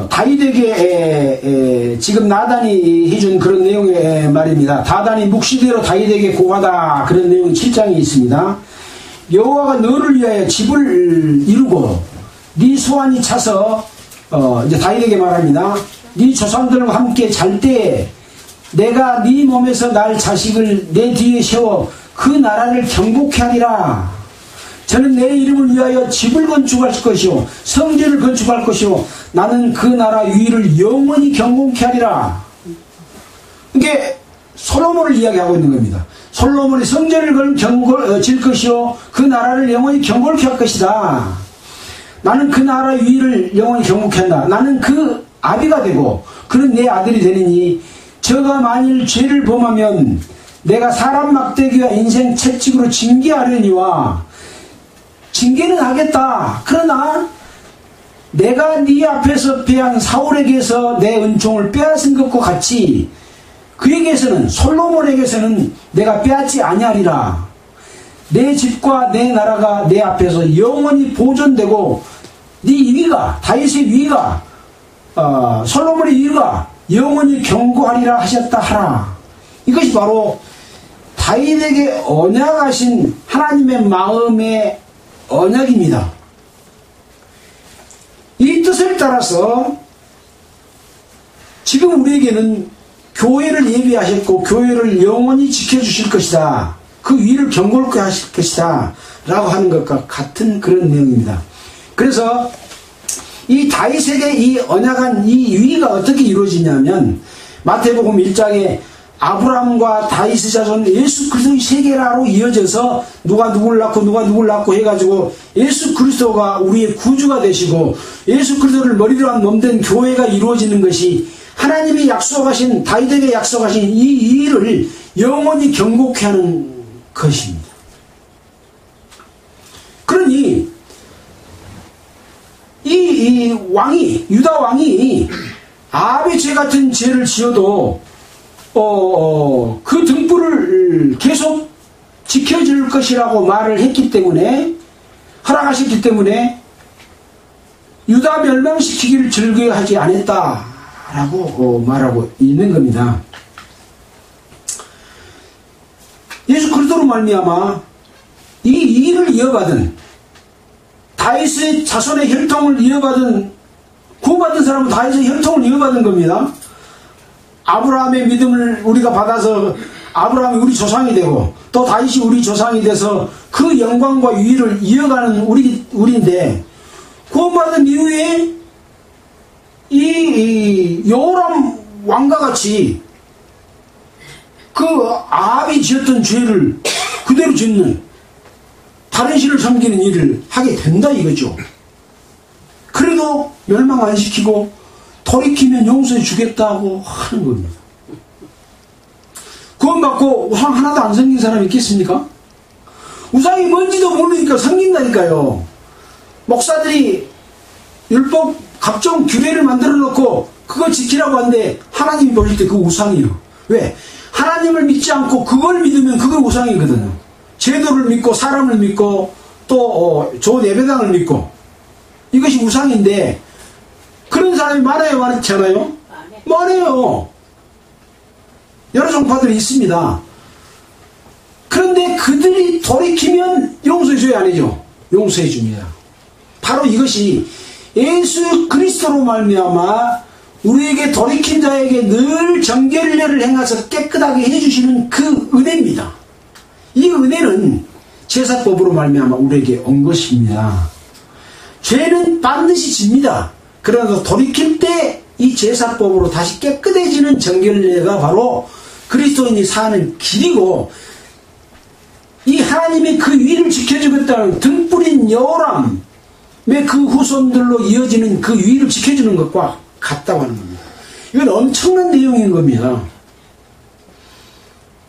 다윗에게 지금 나단이 해준 그런 내용의 말입니다. 나단이 묵시대로 다윗에게 고하다 그런 내용이 7장에 있습니다. 여호와가 너를 위하여 집을 이루고 네 소환이 차서 이제 다윗에게 말합니다. 네 조상들과 함께 잘 때 내가 네 몸에서 날 자식을 내 뒤에 세워 그 나라를 경복케 하리라. 저는 내 이름을 위하여 집을 건축할 것이요 성전을 건축할 것이요 나는 그 나라 위를 영원히 경복케 하리라. 이게 솔로몬을 이야기하고 있는 겁니다. 솔로몬이 성전을 질 것이요 그 나라를 영원히 경복케 할 것이다. 나는 그 나라 위를 영원히 경복케 한다. 나는 그 아비가 되고 그는 내 아들이 되느니 저가 만일 죄를 범하면 내가 사람 막대기와 인생 채찍으로 징계하려니와 징계는 하겠다. 그러나 내가 네 앞에서 패한 사울에게서 내 은총을 빼앗은 것과 같이 그에게서는 솔로몬에게서는 내가 빼앗지 아니하리라. 내 집과 내 나라가 내 앞에서 영원히 보존되고 네 위가 다윗의 위가 솔로몬의 위가 영원히 경고하리라 하셨다 하라. 이것이 바로 다윗에게 언약하신 하나님의 마음의 언약입니다. 이 뜻을 따라서 지금 우리에게는 교회를 예비하셨고 교회를 영원히 지켜주실 것이다. 그 위를 견고하게 하실 것이다. 라고 하는 것과 같은 그런 내용입니다. 그래서 이 다윗에게 이 언약한 이 위가 어떻게 이루어지냐면 마태복음 1장에 아브라함과 다윗의 자손 예수 그리스도의 세계라로 이어져서 누가 누구를 낳고 해가지고 예수 그리스도가 우리의 구주가 되시고 예수 그리스도를 머리로 한 몸된 교회가 이루어지는 것이 하나님이 약속하신 다윗에게 약속하신 이 일을 영원히 경고케 하는 것입니다. 그러니 이 왕이 유다 왕이 아합의 죄 같은 죄를 지어도 그 등불을 계속 지켜줄 것이라고 말을 했기 때문에 허락하셨기 때문에 유다 멸망시키기를 즐겨하지 않았다라고 말하고 있는 겁니다. 예수 그리스도로 말미암아 이 일을 이어받은 다윗의 자손의 혈통을 이어받은 구원받은 사람은 다윗의 혈통을 이어받은 겁니다. 아브라함의 믿음을 우리가 받아서 아브라함이 우리 조상이 되고 또 다윗이 우리 조상이 돼서 그 영광과 유의를 이어가는 우리인데 구원받은 이후에 이 여호람 왕과 같이 그 아합이 지었던 죄를 그대로 짓는 다른 신을 섬기는 일을 하게 된다 이거죠. 그래도 멸망 안 시키고 돌이키면 용서해 주겠다고 하는 겁니다. 구원받고 우상 하나도 안 섬긴 사람이 있겠습니까? 우상이 뭔지도 모르니까 섬긴다니까요. 목사들이 율법 각종 규례를 만들어 놓고 그거 지키라고 하는데 하나님이 보실 때 그거 우상이에요. 왜? 하나님을 믿지 않고 그걸 믿으면 그걸 우상이거든요. 제도를 믿고 사람을 믿고 또 좋은 예배당을 믿고 이것이 우상인데 그런 사람이 많아요, 많지 않아요? 많아요. 여러 종파들이 있습니다. 그런데 그들이 돌이키면 용서해줘야 아니죠. 용서해줍니다. 바로 이것이 예수 그리스도로 말미암아 우리에게 돌이킨 자에게 늘 정결례를 행해서 깨끗하게 해주시는 그 은혜입니다. 이 은혜는 제사법으로 말미암아 우리에게 온 것입니다. 죄는 반드시 집니다. 그러나 돌이킬 때 이 제사법으로 다시 깨끗해지는 정결례가 바로 그리스도인이 사는 길이고 이 하나님의 그 위를 지켜주겠다는 등불인 여호람의 그 후손들로 이어지는 그 위를 지켜주는 것과 같다고 하는 겁니다. 이건 엄청난 내용인 겁니다.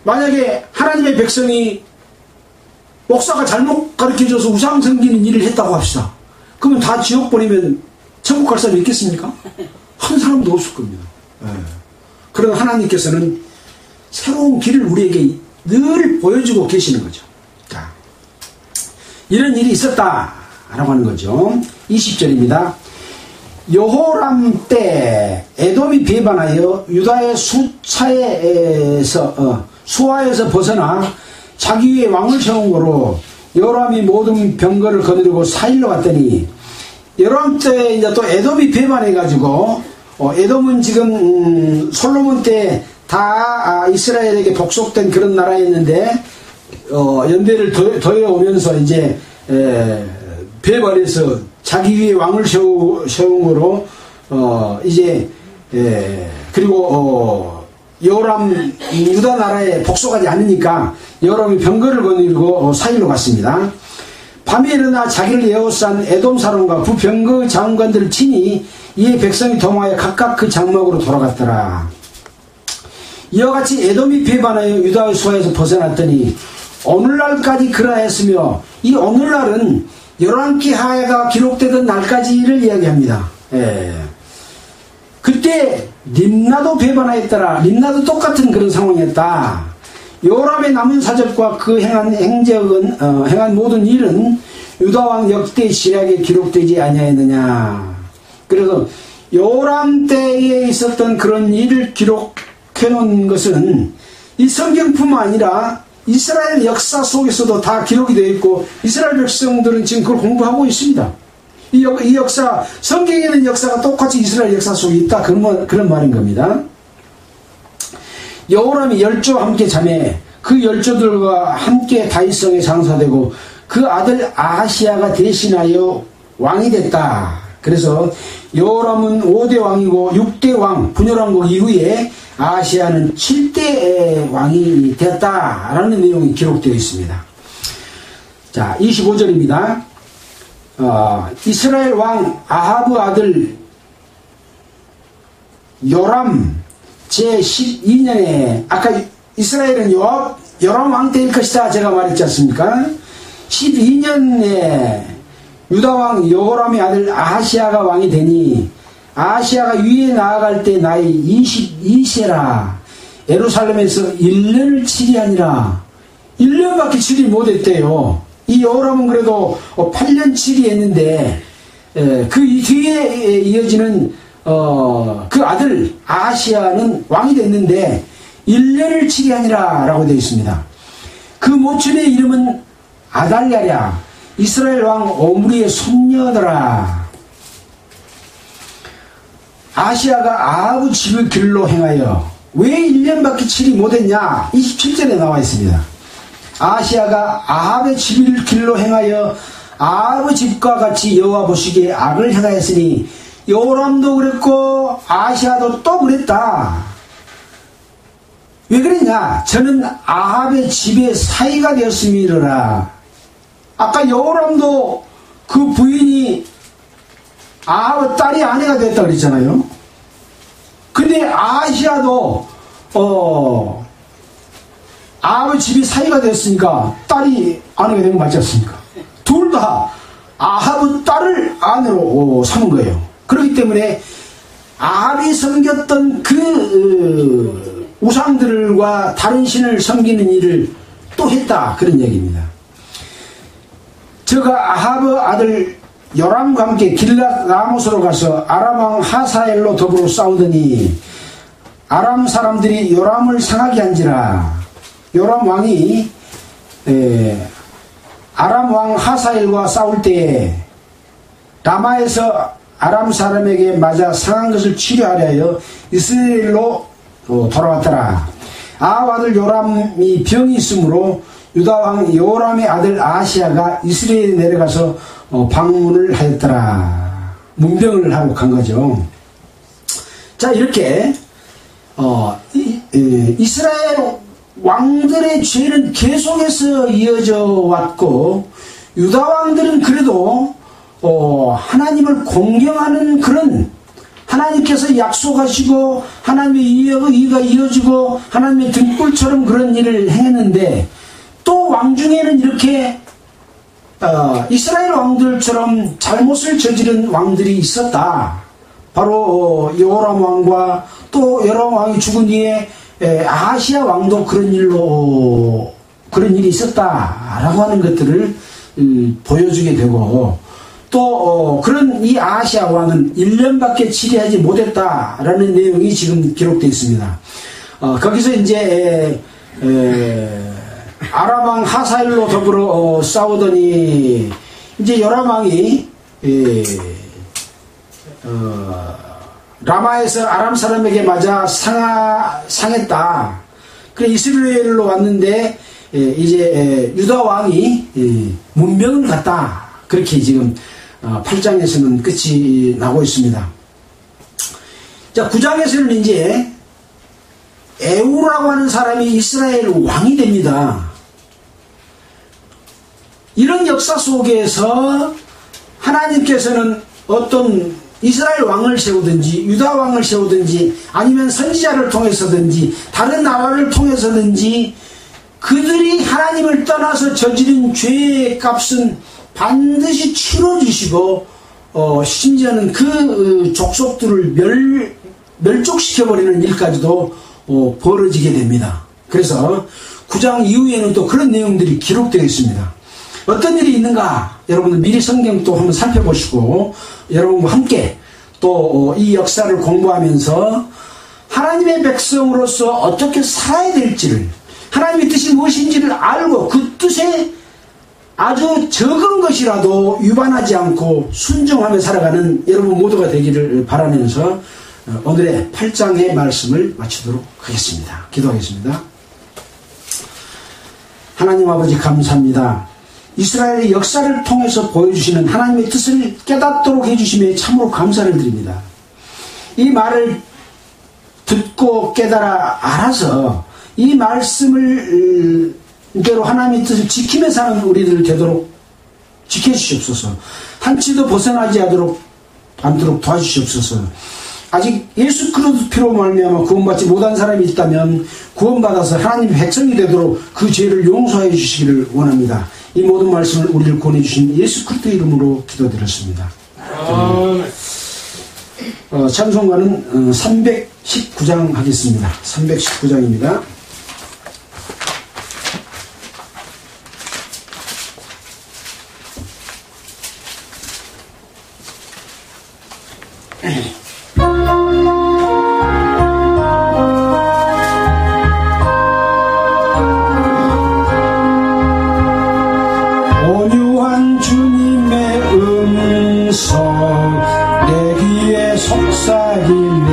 만약에 하나님의 백성이 목사가 잘못 가르쳐줘서 우상 섬기는 일을 했다고 합시다. 그러면 다 지옥 보내면 천국 갈 사람이 있겠습니까? 한 사람도 없을 겁니다. 그러나 하나님께서는 새로운 길을 우리에게 늘 보여주고 계시는 거죠. 자, 이런 일이 있었다라고 하는 거죠. 20절입니다. 여호람 때 에돔이 배반하여 유다의 수하에서 벗어나 자기 위에 왕을 세운 거로 여호람이 모든 병거를 거느리고 사일로 갔더니 여호람 때 이제 또 에돔이 배반해가지고 에돔은 지금 솔로몬 때 다 이스라엘에게 복속된 그런 나라였는데 연대를 더해 오면서 이제 배반해서 자기 위에 왕을 세운 거로 이제 그리고 여호람 유다 나라에 복속하지 않으니까 여호람이 병거를 거느리고 사일로 갔습니다. 밤에 일어나 자기를 에워싼 에돔 사람과 그 병거 장관들을 치니 이에 백성이 동하여 각각 그 장막으로 돌아갔더라. 이와 같이 에돔이 배반하여 유다의 수하에서 벗어났더니 오늘날까지 그러했으며 이 오늘날은 11기 하야가 기록되던 날까지를 이야기합니다. 그때 림나도 배반하였더라. 림나도 똑같은 그런 상황이었다. 요람의 남은 사적과 그 행한 모든 일은 유다왕 역대 시략에 기록되지 아니하였느냐. 그래서 요람 때에 있었던 그런 일을 기록해 놓은 것은 이 성경뿐만 아니라 이스라엘 역사 속에서도 다 기록이 되어 있고 이스라엘 백성들은 지금 그걸 공부하고 있습니다. 이 역사, 성경에 있는 역사가 똑같이 이스라엘 역사 속에 있다. 그런 말인 겁니다. 여호람이 열조와 함께 자매 그 열조들과 함께 다윗성에 장사되고 그 아들 아하시야가 대신하여 왕이 됐다. 그래서 여호람은 5대 왕이고 6대 왕, 분열왕국 이후에 아하시야는 7대 왕이 되었다라는 내용이 기록되어 있습니다. 자, 25절입니다. 이스라엘 왕 아하브 아들 요람 제12년에 아까 이스라엘은 요람 왕 때일 것이다 제가 말했지 않습니까? 12년에 유다왕 여호람의 아들 아하시야가 왕이 되니 아하시야가 위에 나아갈 때 나이 22세라 예루살렘에서 1년을 치리하니라. 1년밖에 치리 못했대요. 이 여호람은 그래도 8년 치리했는데 그 뒤에 이어지는 그 아들 아하시야는 왕이 됐는데 1년을 치리하니라 라고 되어 있습니다. 그 모친의 이름은 아달랴랴 이스라엘 왕 오므리의 손녀더라. 아하시야가 아하브 집의 길로 행하여 왜 1년밖에 치리 못했냐 27절에 나와 있습니다. 아하시야가 아합의 집의 길로 행하여 아합의 집과 같이 여호와 보시기에 악을 행하였으니 여호람도 그랬고 아하시야도 또 그랬다. 왜 그랬냐? 저는 아합의 집의 사이가 되었음이로라. 아까 여호람도 그 부인이 아합의 딸이 아내가 됐다 그랬잖아요. 근데 아하시야도 아합의 집이 사이가 됐으니까 딸이 아내가 된 거 맞지 않습니까? 둘 다 아합의 딸을 아내로 삼은 거예요. 그렇기 때문에 아합이 섬겼던 그 우상들과 다른 신을 섬기는 일을 또 했다 그런 얘기입니다. 저가 아합의 아들 요람과 함께 길랏 라못으로 가서 아람 왕 하사엘로 더불어 싸우더니 아람 사람들이 요람을 상하게 한지라. 요람 왕이 아람 왕 하사엘과 싸울 때에 라마에서 아람 사람에게 맞아 상한 것을 치료하려 하여 이스라엘로 돌아왔더라. 아합 아들 요람이 병이 있으므로 유다 왕 요람의 아들 아하시야가 이스라엘에 내려가서 방문을 하였더라. 문병을 하고 간 거죠. 자, 이렇게 이스라엘 왕들의 죄는 계속해서 이어져 왔고 유다 왕들은 그래도 하나님을 공경하는 그런 하나님께서 약속하시고 하나님의 의가 이어지고 하나님의 등불처럼 그런 일을 행했는데 또 왕 중에는 이렇게 이스라엘 왕들처럼 잘못을 저지른 왕들이 있었다. 바로 여호람 왕과 또 여러 왕이 죽은 뒤에 아하시야 왕도 그런 일이 있었다라고 하는 것들을 보여주게 되고 또 그런 이 아하시야 왕은 1년밖에 치리하지 못했다라는 내용이 지금 기록되어 있습니다. 거기서 이제 아람 왕 하사엘로 더불어 싸우더니 이제 요람 왕이 라마에서 아람 사람에게 맞아 상했다. 그래 이스라엘로 왔는데 이제 유다 왕이 문병을 갔다. 그렇게 지금 8장에서는 끝이 나고 있습니다. 자, 9장에서는 이제 에우라고 하는 사람이 이스라엘 왕이 됩니다. 이런 역사 속에서 하나님께서는 어떤 이스라엘 왕을 세우든지 유다 왕을 세우든지 아니면 선지자를 통해서든지 다른 나라를 통해서든지 그들이 하나님을 떠나서 저지른 죄의 값은 반드시 치러주시고 심지어는 그 족속들을 멸족시켜버리는 일까지도 벌어지게 됩니다. 그래서 9장 이후에는 또 그런 내용들이 기록되어 있습니다. 어떤 일이 있는가 여러분들 미리 성경 또 한번 살펴보시고 여러분과 함께 또 이 역사를 공부하면서 하나님의 백성으로서 어떻게 살아야 될지를 하나님의 뜻이 무엇인지를 알고 그 뜻에 아주 적은 것이라도 위반하지 않고 순종하며 살아가는 여러분 모두가 되기를 바라면서 오늘의 8장의 말씀을 마치도록 하겠습니다. 기도하겠습니다. 하나님 아버지 감사합니다. 이스라엘의 역사를 통해서 보여주시는 하나님의 뜻을 깨닫도록 해주심에 참으로 감사를 드립니다. 이 말을 듣고 깨달아 알아서 이 말씀을 대로 하나님의 뜻을 지키며 사는 우리들 되도록 지켜주시옵소서. 한치도 벗어나지 않도록 도와주시옵소서. 아직 예수 그리스도 피로 말미암아 구원받지 못한 사람이 있다면 구원받아서 하나님의 백성이 되도록 그 죄를 용서해 주시기를 원합니다. 이 모든 말씀을 우리를 권해주신 예수 그리스도의 이름으로 기도드렸습니다. 찬송가는 319장 하겠습니다. 319장입니다. 온유한 주님의 음성 내 귀에 속삭이네.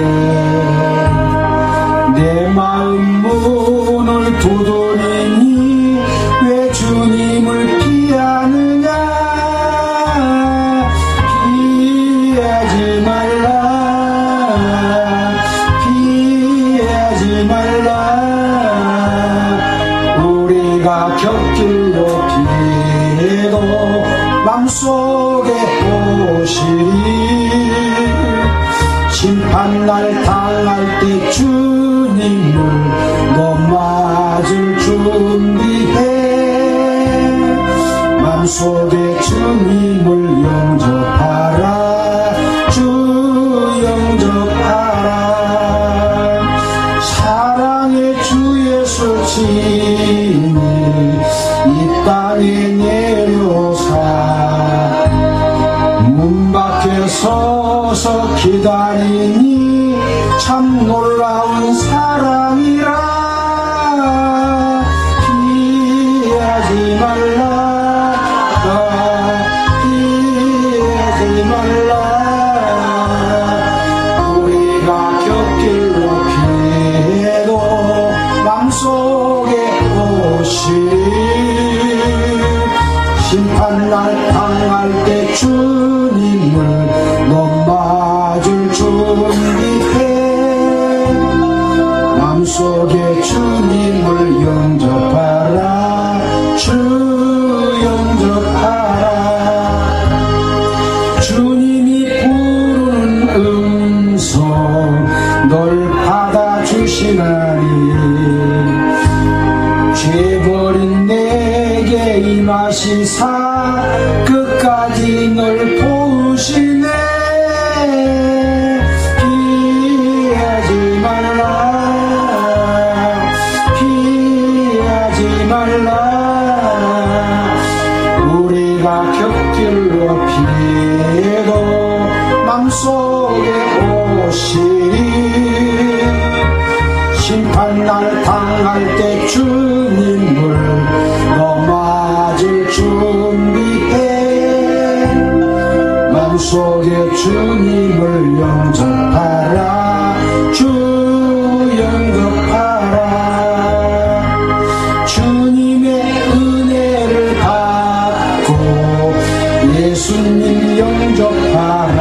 내 마음 문을 두드리니 왜 주님을 피하느냐. 피하지 말라. 우리가 곁길로 피해도 맘속에 오시리. 심판날 당할 때 주님을 너 맞을 준비해. 맘속에 주님을 영접하라. 주 영접하라. 사랑의 주 예수 친히 이 땅에 내려사 문 밖에 서서 기다리니 참 놀라운 사랑이라. 피하지 말라. 피하지 말라. 우리가 곁길로 피해도 맘속에 오시리. 심판날 당할 때 주님을 너 맞을 준비해. 맘속에 주님을 영접하라. 주 영접하라. 주님이 부르는 음성 널 받아주시나니. 죄버린 내게 임하시사 끝까지 널 보시네. 피하지 말라. 피하지 말라. 우리가 곁길로 피해도 맘속에 오시리. 심판날 당할 때 주님을 너 맞을 준비해. 맘속에 주님을 영접하라. 주 영접하라. 주님의 은혜를 받고 예수님 영접하라.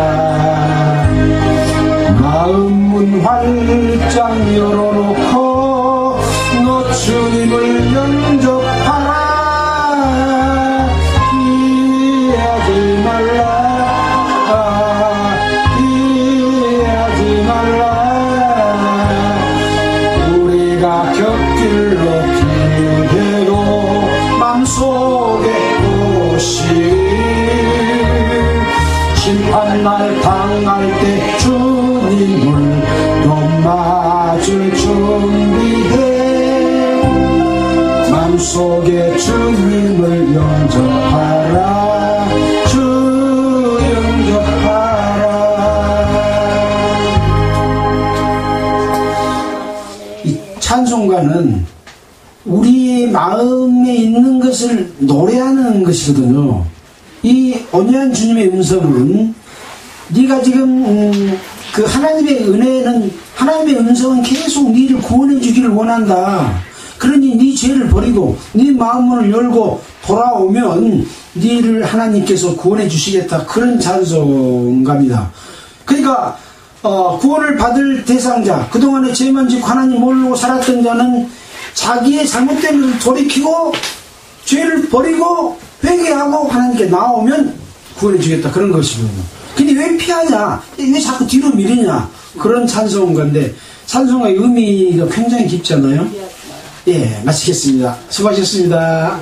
마음문 활짝 열어놓고 너 주님을 영접하라. 피하지 말라. 피하지 말라. 우리가 곁길로 피해도 맘속에 오시리. 심판날 당할 때 주님을 너 맞을 준비해. 맘속에 주님을 영접하라. 주 영접하라. 이 찬송가는 우리 마음에 있는 것을 노래하는 것이거든요. 이 온유한 주님의 음성은 네가 지금 그 하나님의 은혜는 하나님의 음성은 계속 네를 구원해 주기를 원한다. 그러니 네 죄를 버리고 네 마음문을 열고 돌아오면 네를 하나님께서 구원해 주시겠다. 그런 찬송가입니다. 그러니까 구원을 받을 대상자, 그동안에 죄만 짓고 하나님 모르고 살았던 자는 자기의 잘못된 것을 돌이키고 죄를 버리고 회개하고 하나님께 나오면 구원해 주겠다. 그런 것이거든요. 근데 왜 피하냐? 왜 자꾸 뒤로 미리냐? 그런 찬송가인데 찬송가의 의미가 굉장히 깊잖아요. 예, 마치겠습니다. 수고하셨습니다.